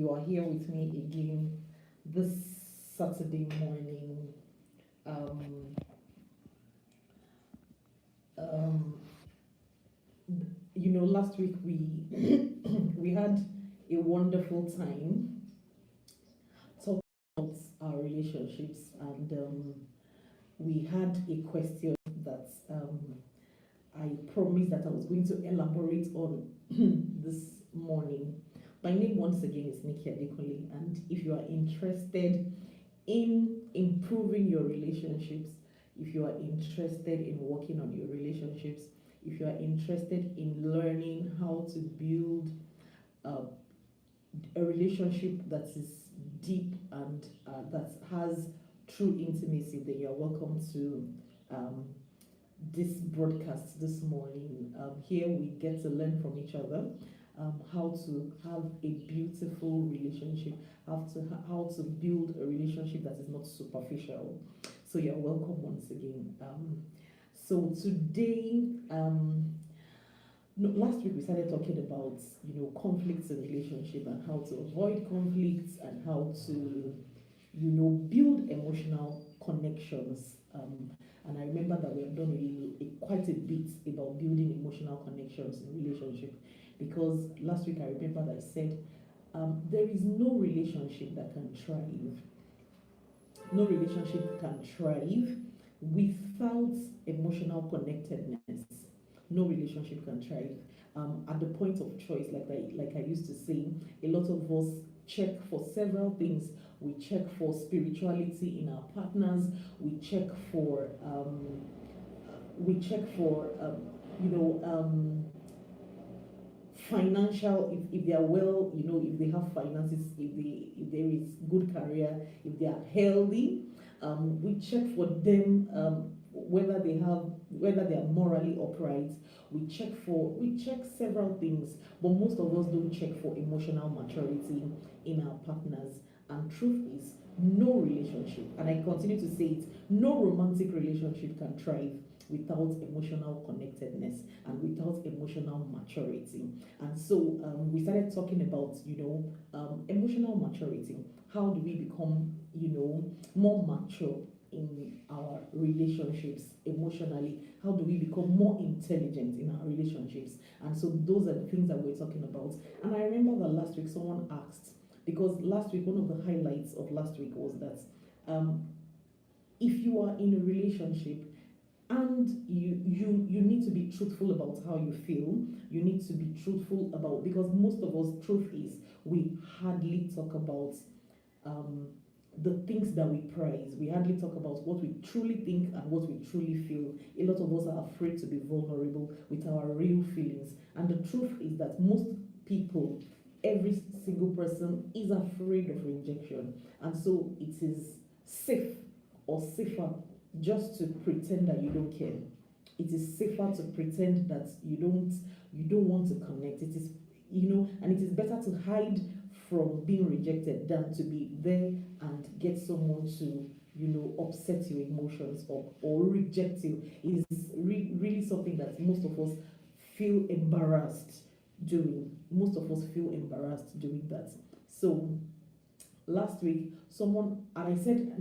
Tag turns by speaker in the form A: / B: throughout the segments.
A: you are here with me again this Saturday morning. Um, um, last week we we had a wonderful time talking about our relationships, and we had a question that I promised that I was going to elaborate on this morning. My name once again is Nikki Adekunle, and if you are interested in improving your relationships, if you are interested in working on your relationships, if you are interested in learning how to build uh, a relationship that is deep and that has true intimacy, then you're welcome to um, this broadcast this morning. Here we get to learn from each other how to have a beautiful relationship, how to build a relationship that is not superficial. So you're welcome once again. So today, last week we started talking about conflicts in relationship and how to avoid conflicts and how to build emotional connections. And I remember that we have done quite a bit about building emotional connections in relationship, because last week I remember that I said there is no relationship that can thrive. No relationship can thrive without emotional connectedness. No relationship can thrive. At the point of choice, like I used to say, a lot of us check for several things. We check for spirituality in our partners. We check for financial, if they are well, if they have finances, if there is good career, if they are healthy. We check for them, whether they are morally upright. We check several things, but most of us don't check for emotional maturity in our partners. And truth is, no relationship, and I continue to say it, no romantic relationship can thrive without emotional connectedness and without emotional maturity. And so we started talking about emotional maturity. How do we become more mature in our relationships emotionally? How do we become more intelligent in our relationships? And so those are the things that we're talking about. And I remember that last week someone asked, because last week one of the highlights of last week was that if you are in a relationship and you need to be truthful about how you feel, you need to be truthful about, because most of us, truth is, we hardly talk about the things that we prize. We hardly talk about what we truly think and what we truly feel. A lot of us are afraid to be vulnerable with our real feelings. And the truth is that most people, every single person, is afraid of rejection. And so it is safe or safer just to pretend that you don't care. It is safer to pretend that you don't want to connect. It is, and it is better to hide from being rejected than to be there and get someone to upset your emotions or reject you. Is really something that most of us feel embarrassed doing. Most of us feel embarrassed doing that. So last week someone, and I said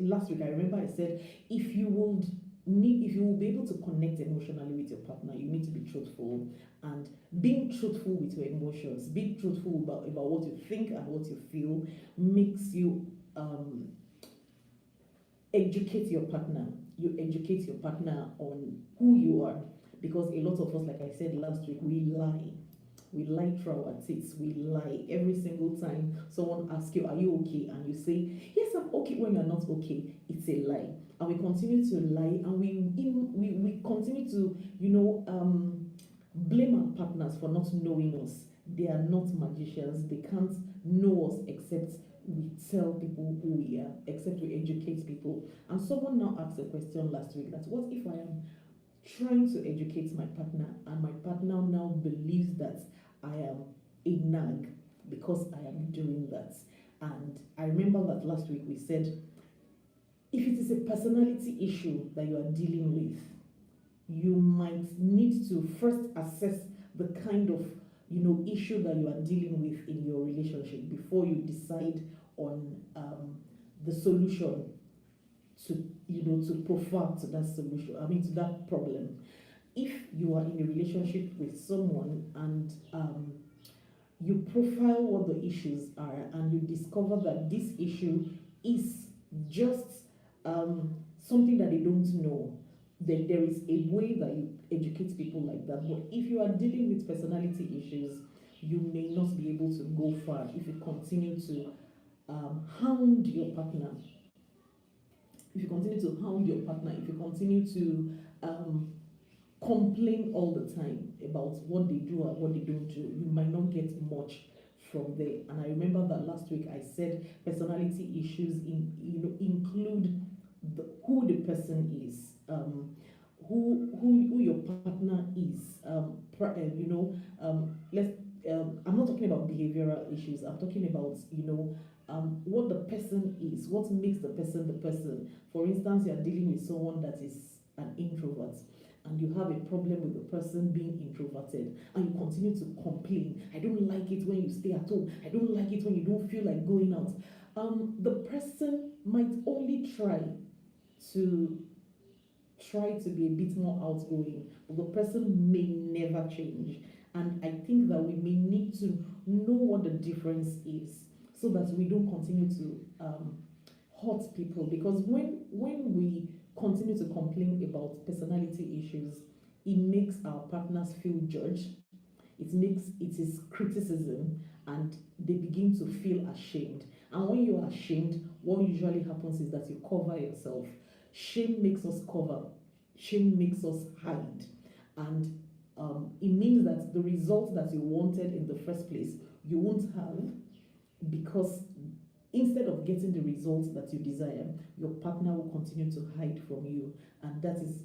A: last week, I remember I said, if you will be able to connect emotionally with your partner, you need to be truthful. And being truthful with your emotions, being truthful about what you think and what you feel, makes you educate your partner. You educate your partner on who you are, because a lot of us, like I said last week, we lie. We lie through our teeth. We lie every single time someone asks you, are you okay? And you say, yes, I'm okay, when you're not okay. It's a lie. And we continue to lie, and we continue to, blame our partners for not knowing us. They are not magicians. They can't know us except we tell people who we are, except we educate people. And someone now asked a question last week, that what if I am trying to educate my partner and my partner now believes that I am a nag because I am doing that? And I remember that last week we said, if it is a personality issue that you are dealing with, you might need to first assess the kind of issue that you are dealing with in your relationship before you decide on the solution to to prefer to that solution, to that problem. If you are in a relationship with someone and you profile what the issues are and you discover that this issue is just something that they don't know, then there is a way that you educate people like that. But if you are dealing with personality issues, you may not be able to go far if you continue to hound your partner. If you continue to hound your partner, if you continue to complain all the time about what they do or what they don't do, you might not get much from there. And I remember that last week I said personality issues include who the person is, who your partner is. I'm not talking about behavioral issues. I'm talking about what the person is, what makes the person the person. For instance, you are dealing with someone that is an introvert, and you have a problem with the person being introverted, and you continue to complain. I don't like it when you stay at home. I don't like it when you don't feel like going out. The person might only try to be a bit more outgoing, but the person may never change. And I think that we may need to know what the difference is so that we don't continue to hurt people. Because when we continue to complain about personality issues, it makes our partners feel judged. It is criticism, and they begin to feel ashamed. And when you are ashamed, what usually happens is that you cover yourself. Shame makes us cover. Shame makes us hide. And it means that the results that you wanted in the first place, you won't have, because instead of getting the results that you desire, your partner will continue to hide from you. And that is,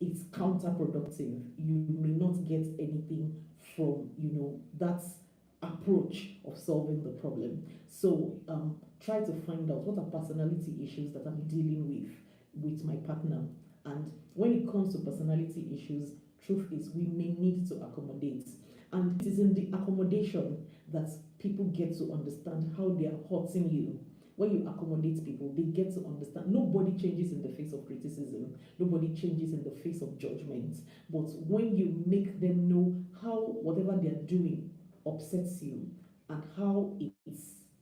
A: it's counterproductive. You may not get anything from, that approach of solving the problem. So try to find out what are personality issues that I'm dealing with my partner. And when it comes to personality issues, truth is we may need to accommodate. And it is in the accommodation that people get to understand how they are hurting you. When you accommodate people, they get to understand. Nobody changes in the face of criticism. Nobody changes in the face of judgment. But when you make them know how whatever they are doing upsets you and how it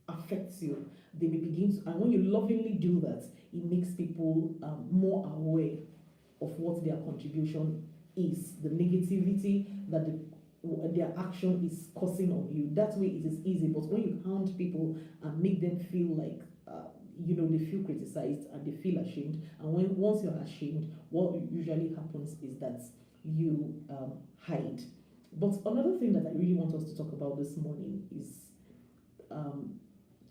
A: affects you, they may begin to, and when you lovingly do that, it makes people more aware of what their contribution is, the negativity that their action is causing on you. That way it is easy. But when you hound people and make them feel like they feel criticized and they feel ashamed, and once you're ashamed, what usually happens is that you hide. But another thing that I really want us to talk about this morning is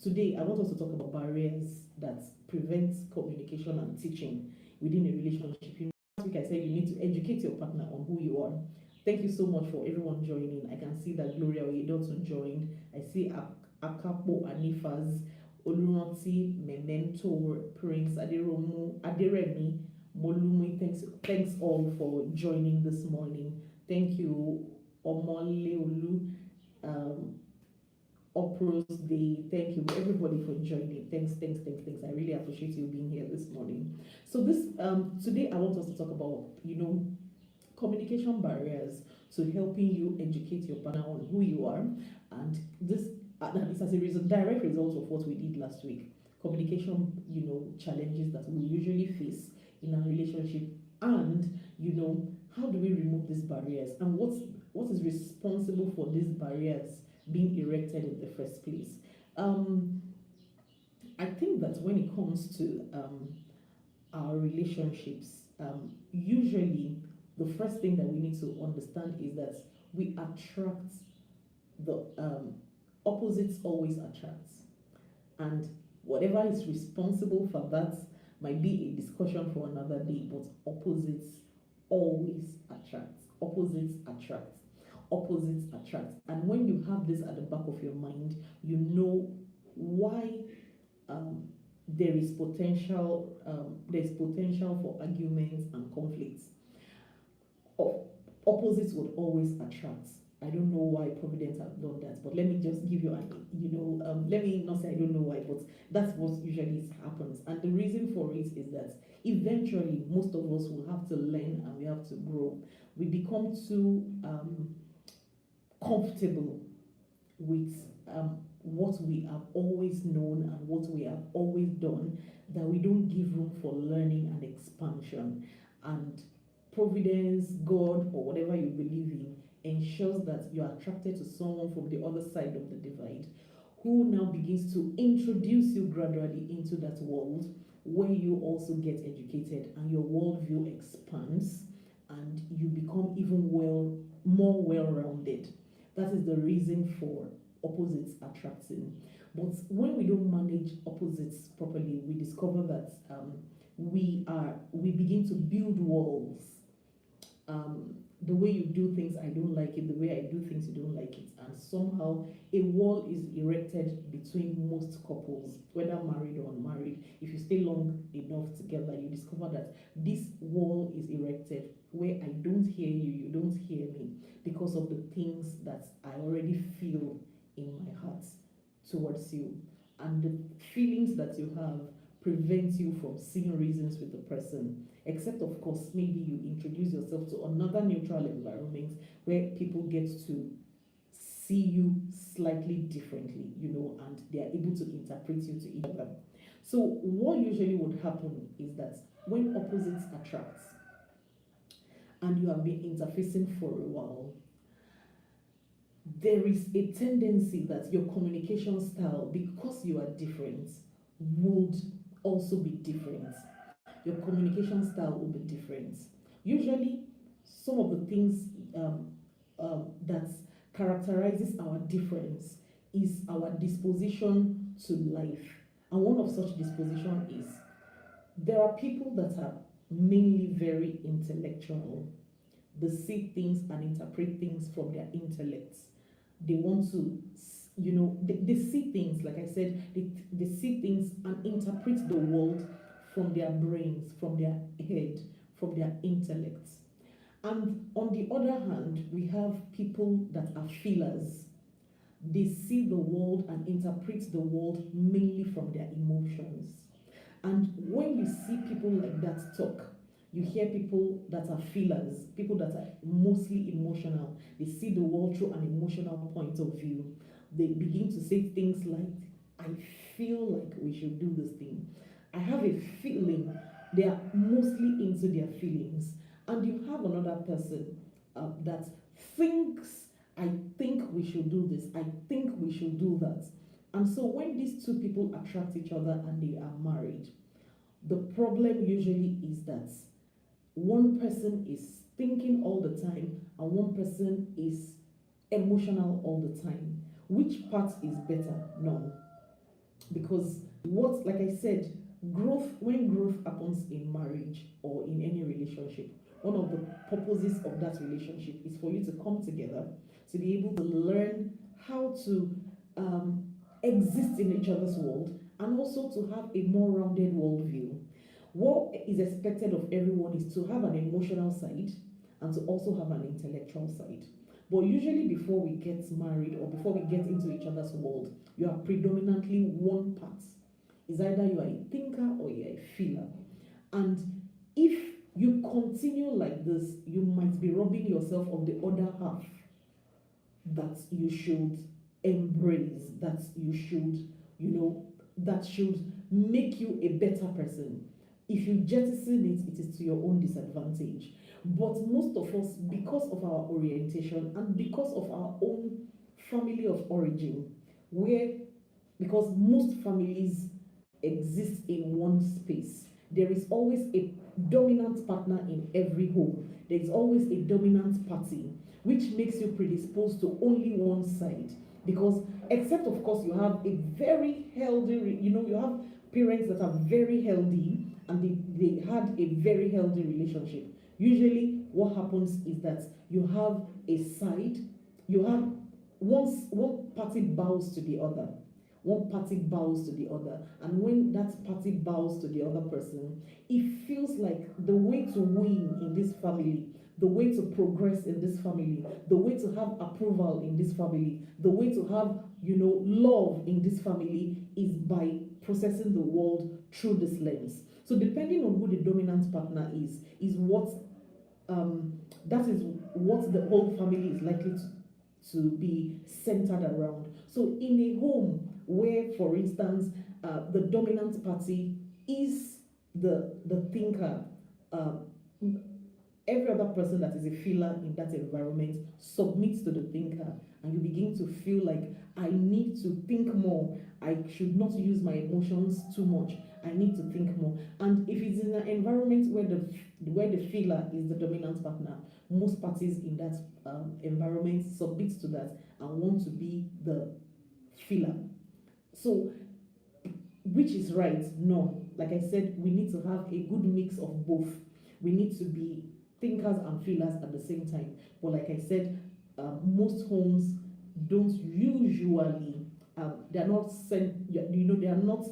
A: today I want us to talk about barriers that prevent communication and teaching within a relationship. Last week I said you need to educate your partner on who you are. Thank you so much for everyone joining. I can see that Gloria Oyedotun joined. I see Akapo Anifas, Oluranti, Memento, Prince Aderemi, Molumi. Thanks all for joining this morning. Thank you, Omoleolu, Opros Day. Thank you everybody for joining. Thanks. I really appreciate you being here this morning. So this today I want us to talk about communication barriers to helping you educate your partner on who you are, and this is as a direct result of what we did last week. Communication, challenges that we usually face in our relationship, and how do we remove these barriers, and what is responsible for these barriers being erected in the first place. I think that when it comes to our relationships, usually the first thing that we need to understand is that we attract the opposites always attracts, and whatever is responsible for that might be a discussion for another day, but opposites always attract. Opposites attract. Opposites attract. And when you have this at the back of your mind, you know why there's potential for arguments and conflicts. Opposites would always attract. I don't know why Providence have done that, but let me just give you an, let me not say I don't know why, but that's what usually happens. And the reason for it is that eventually most of us will have to learn and we have to grow. We become too comfortable with what we have always known and what we have always done, that we don't give room for learning and expansion. And Providence, God, or whatever you believe in, ensures that you are attracted to someone from the other side of the divide, who now begins to introduce you gradually into that world where you also get educated and your worldview expands and you become even more well-rounded. That is the reason for opposites attracting. But when we don't manage opposites properly, we discover that we begin to build walls. The way you do things, I don't like it. The way I do things, you don't like it. And somehow a wall is erected between most couples, whether married or unmarried. If you stay long enough together, you discover that this wall is erected where I don't hear you, you don't hear me, because of the things that I already feel in my heart towards you. And the feelings that you have prevent you from seeing reasons with the person, except of course maybe you introduce yourself to another neutral environment where people get to see you slightly differently, and they are able to interpret you to each other. So what usually would happen is that when opposites attract and you have been interfacing for a while, there is a tendency that your communication style, because you are different, would also be different. Your communication style will be different. Usually, some of the things that characterizes our difference is our disposition to life. And one of such disposition is, there are people that are mainly very intellectual. They see things and interpret things from their intellects. They want to, they see things, like I said, they see things and interpret the world from their brains, from their head, from their intellects. And on the other hand, we have people that are feelers. They see the world and interpret the world mainly from their emotions. And when you see people like that talk, you hear people that are feelers, people that are mostly emotional. They see the world through an emotional point of view. They begin to say things like, I feel like we should do this thing. I have a feeling. They are mostly into their feelings. And you have another person that thinks, I think we should do this. I think we should do that. And so when these two people attract each other and they are married, the problem usually is that one person is thinking all the time and one person is emotional all the time. Which part is better? None. Because like I said, when growth happens in marriage or in any relationship, one of the purposes of that relationship is for you to come together to be able to learn how to exist in each other's world and also to have a more rounded worldview. What is expected of everyone is to have an emotional side and to also have an intellectual side. But usually before we get married or before we get into each other's world, you are predominantly one part. It's either you are a thinker or you are a feeler. And if you continue like this, you might be robbing yourself of the other half that you should embrace, that you should, that should make you a better person. If you jettison it, it is to your own disadvantage. But most of us, because of our orientation and because of our own family of origin, because most families exist in one space, there is always a dominant partner in every home. There is always a dominant party, which makes you predisposed to only one side. Because, except of course, you have a very healthy, you have parents that are very healthy and they had a very healthy relationship. Usually what happens is that you have a side, you have one party bows to the other. One party bows to the other. And when that party bows to the other person, it feels like the way to win in this family the way to progress in this family, the way to have approval in this family, the way to have, love in this family is by processing the world through this lens. So depending on who the dominant partner is what that is what the whole family is likely to be centered around. So in a home where, for instance, the dominant party is the thinker, every other person that is a feeler in that environment submits to the thinker, and you begin to feel like, I need to think more. I should not use my emotions too much. I need to think more. And if it's in an environment where the feeler is the dominant partner, most parties in that environment submit to that and want to be the feeler. So, which is right? No. Like I said, we need to have a good mix of both. We need to be thinkers and feelers at the same time. But like I said, most homes don't usually, they're not sent, they are not,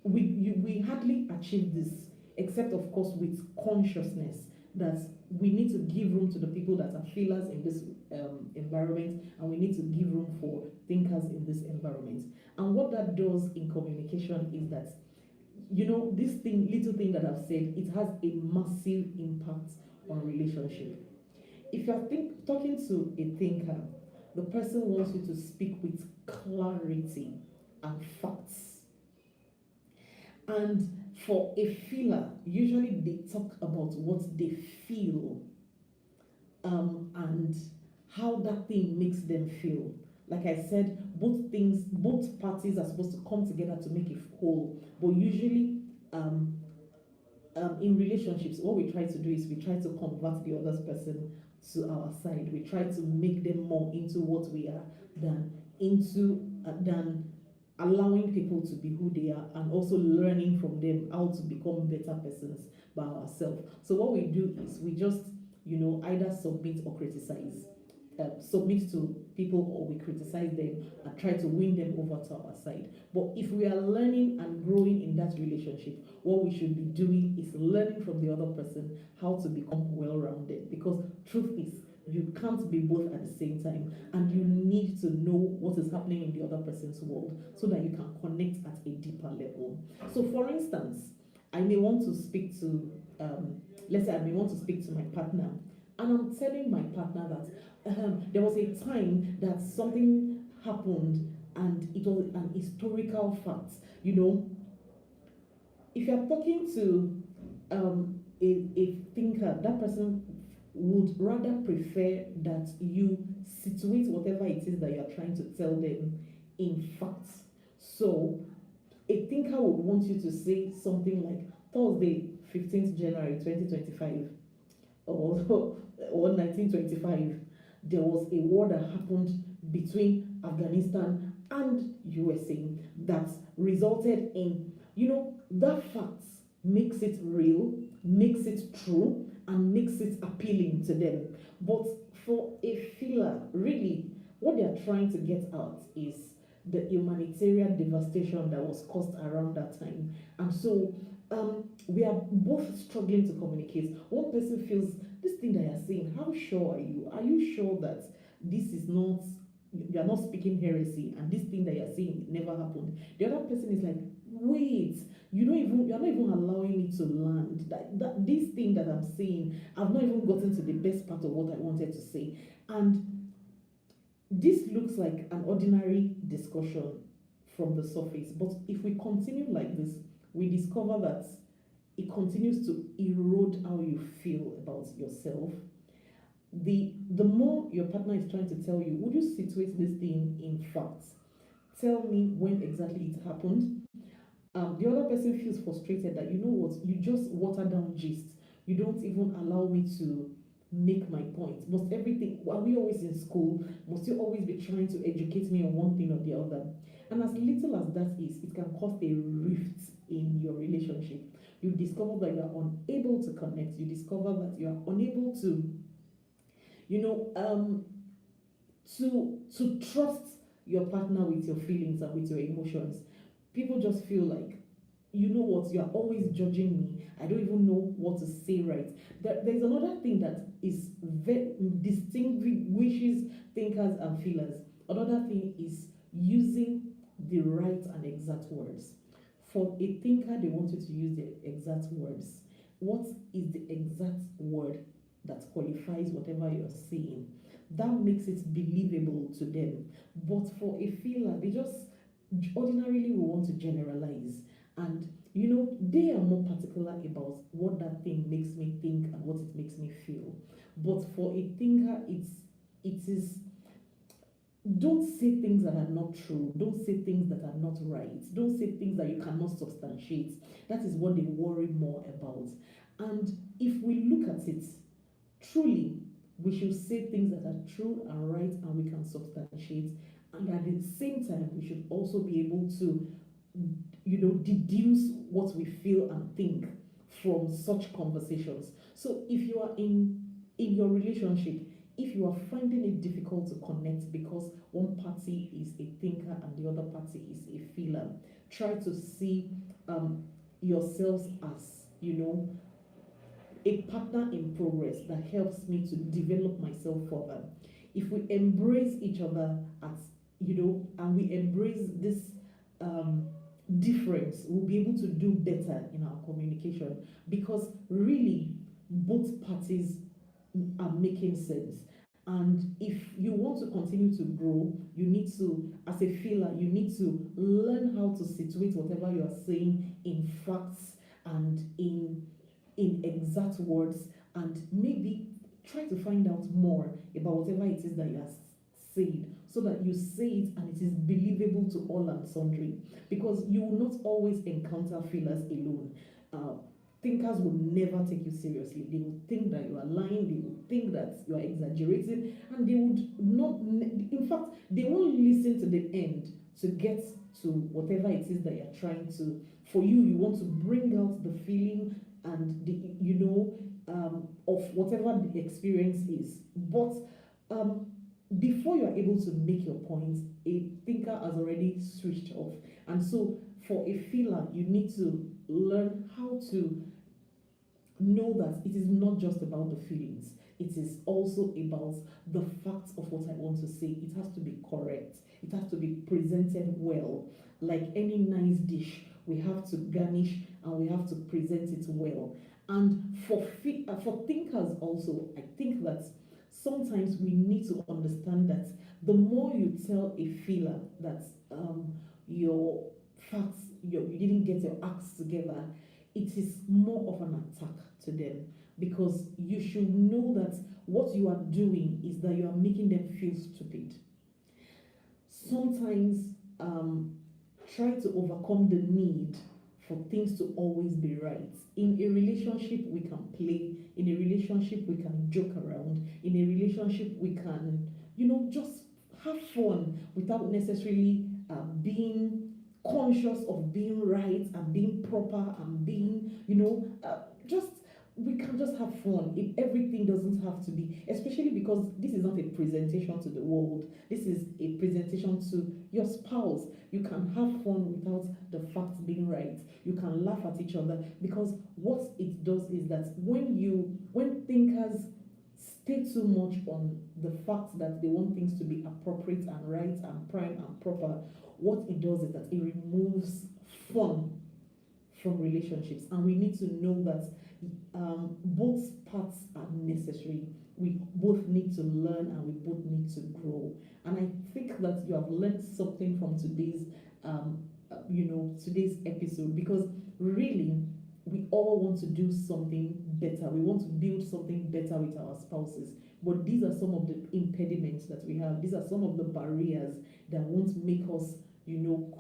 A: we hardly achieve this, except of course with consciousness that we need to give room to the people that are feelers in this environment, and we need to give room for thinkers in this environment. And what that does in communication is that, this little thing that I've said, it has a massive impact on relationship. If you're talking to a thinker, the person wants you to speak with clarity and facts. And for a feeler, usually they talk about what they feel and how that thing makes them feel. Like I said, both parties are supposed to come together to make a whole. But usually, in relationships, what we try to do is we try to convert the other person to our side. We try to make them more into what we are than allowing people to be who they are, and also learning from them how to become better persons by ourselves. So what we do is we just, either submit or criticize. Submit to people, or we criticize them and try to win them over to our side. But if we are learning and growing in that relationship, what we should be doing is learning from the other person how to become well-rounded. Because truth is, you can't be both at the same time, and you need to know what is happening in the other person's world so that you can connect at a deeper level. So for instance, I may want to speak to, let's say I may want to speak to my partner, and I'm telling my partner that there was a time that something happened and it was an historical fact. If you're talking to a thinker, that person would rather prefer that you situate whatever it is that you're trying to tell them in facts. So a thinker would want you to say something like, Thursday, 15th January 2025 or 1925, there was a war that happened between Afghanistan and USA that resulted in, that fact makes it real, makes it true, and makes it appealing to them. But for a feeler, really, what they are trying to get out is the humanitarian devastation that was caused around that time. And so we are both struggling to communicate. One person feels, this thing that you're saying, how sure are you? Are you sure that this is not, you're not speaking heresy, and this thing that you're saying never happened? The other person is like, wait, you're not even allowing me to land. That this thing that I'm saying, I've not even gotten to the best part of what I wanted to say. And this looks like an ordinary discussion from the surface, but if we continue like this, we discover that it continues to erode how you feel about yourself. The more your partner is trying to tell you, would you situate this thing in facts? Tell me when exactly it happened. The other person feels frustrated that, you just water down gist. You don't even allow me to make my point. Must everything, are we always in school? Must you always be trying to educate me on one thing or the other? And as little as that is, it can cause a rift in your relationship. You discover that you are unable to connect. You discover that you are unable to, to trust your partner with your feelings and with your emotions. People just feel like, you are always judging me. I don't even know what to say right. There's another thing that is distinguishes thinkers and feelers. Another thing is using the right and exact words. For a thinker, they want you to use the exact words. What is the exact word that qualifies whatever you're saying? That makes it believable to them. But for a feeler, they just ordinarily will want to generalize. And they are more particular about what that thing makes me think and what it makes me feel. But for a thinker, it is, don't say things that are not true. Don't say things that are not right. Don't say things that you cannot substantiate. That is what they worry more about. And if we look at it, truly, we should say things that are true and right and we can substantiate. And at the same time, we should also be able to, deduce what we feel and think from such conversations. So if you are in your relationship, if you are finding it difficult to connect because one party is a thinker and the other party is a feeler, try to see yourselves as, a partner in progress that helps me to develop myself further. If we embrace each other as, and we embrace this difference, we'll be able to do better in our communication, because really both parties are making sense. And if you want to continue to grow, you need to, as a feeler, you need to learn how to situate whatever you are saying in facts and in exact words, and maybe try to find out more about whatever it is that you are saying, so that you say it and it is believable to all and sundry. Because you will not always encounter feelers alone. Thinkers will never take you seriously. They will think that you are lying, they will think that you are exaggerating, and they would not, in fact, they won't listen to the end to get to whatever it is that you're trying to. For you, you want to bring out the feeling and the, of whatever the experience is. But before you are able to make your point, a thinker has already switched off. And so for a feeler, you need to learn how to know that it is not just about the feelings. It is also about the facts of what I want to say. It has to be correct. It has to be presented well. Like any nice dish, we have to garnish and we have to present it well. And for thinkers also, I think that sometimes we need to understand that the more you tell a feeler that your facts, you didn't get your acts together, it is more of an attack to them, because you should know that what you are doing is that you are making them feel stupid. Sometimes try to overcome the need for things to always be right. In a relationship, we can play. In a relationship, we can joke around. In a relationship, we can, just have fun without necessarily being conscious of being right and being proper and being, we can just have fun. Everything doesn't have to be, especially because this is not a presentation to the world. This is a presentation to your spouse. You can have fun without the facts being right. You can laugh at each other, because what it does is that when thinkers stay too much on the fact that they want things to be appropriate and right and prime and proper, what it does is that it removes fun from relationships. And we need to know that both parts are necessary. We both need to learn and we both need to grow. And I think that you have learned something from today's today's episode, because really we all want to do something better. We want to build something better with our spouses. But these are some of the impediments that we have. These are some of the barriers that won't make us,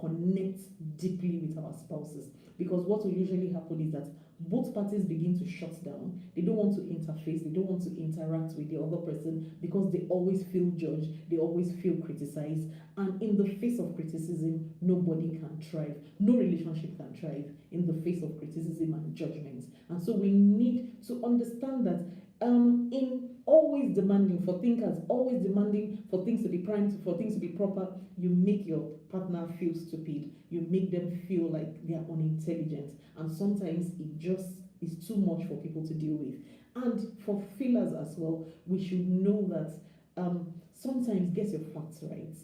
A: connect deeply with our spouses. Because what will usually happen is that both parties begin to shut down. They don't want to interface. They don't want to interact with the other person, because they always feel judged. They always feel criticized. And in the face of criticism, nobody can thrive. No relationship can thrive in the face of criticism and judgment. And so we need to understand that in always demanding for thinkers, always demanding for things to be primed, for things to be proper, you make your partner feel stupid. You make them feel like they are unintelligent. And sometimes it just is too much for people to deal with. And for fillers as well, we should know that sometimes get your facts right.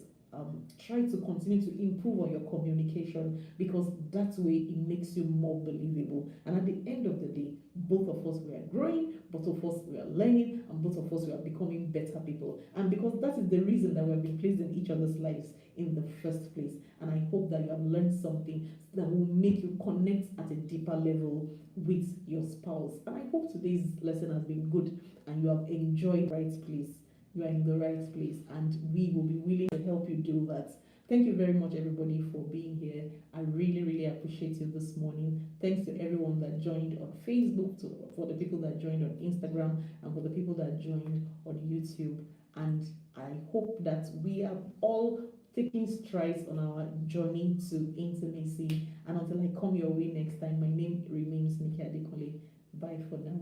A: Try to continue to improve on your communication, because that way it makes you more believable. And at the end of the day, both of us we are growing, both of us we are learning, and both of us we are becoming better people. And because that is the reason that we have been placed in each other's lives in the first place. And I hope that you have learned something that will make you connect at a deeper level with your spouse. And I hope today's lesson has been good and you have enjoyed the right place. You are in the right place, and we will be willing to help you do that. Thank you very much, everybody, for being here. I really, really appreciate you this morning. Thanks to everyone that joined on Facebook, for the people that joined on Instagram, and for the people that joined on YouTube. And I hope that we are all taking strides on our journey to intimacy. And until I come your way next time, my name remains Nikki Adekole. Bye for now.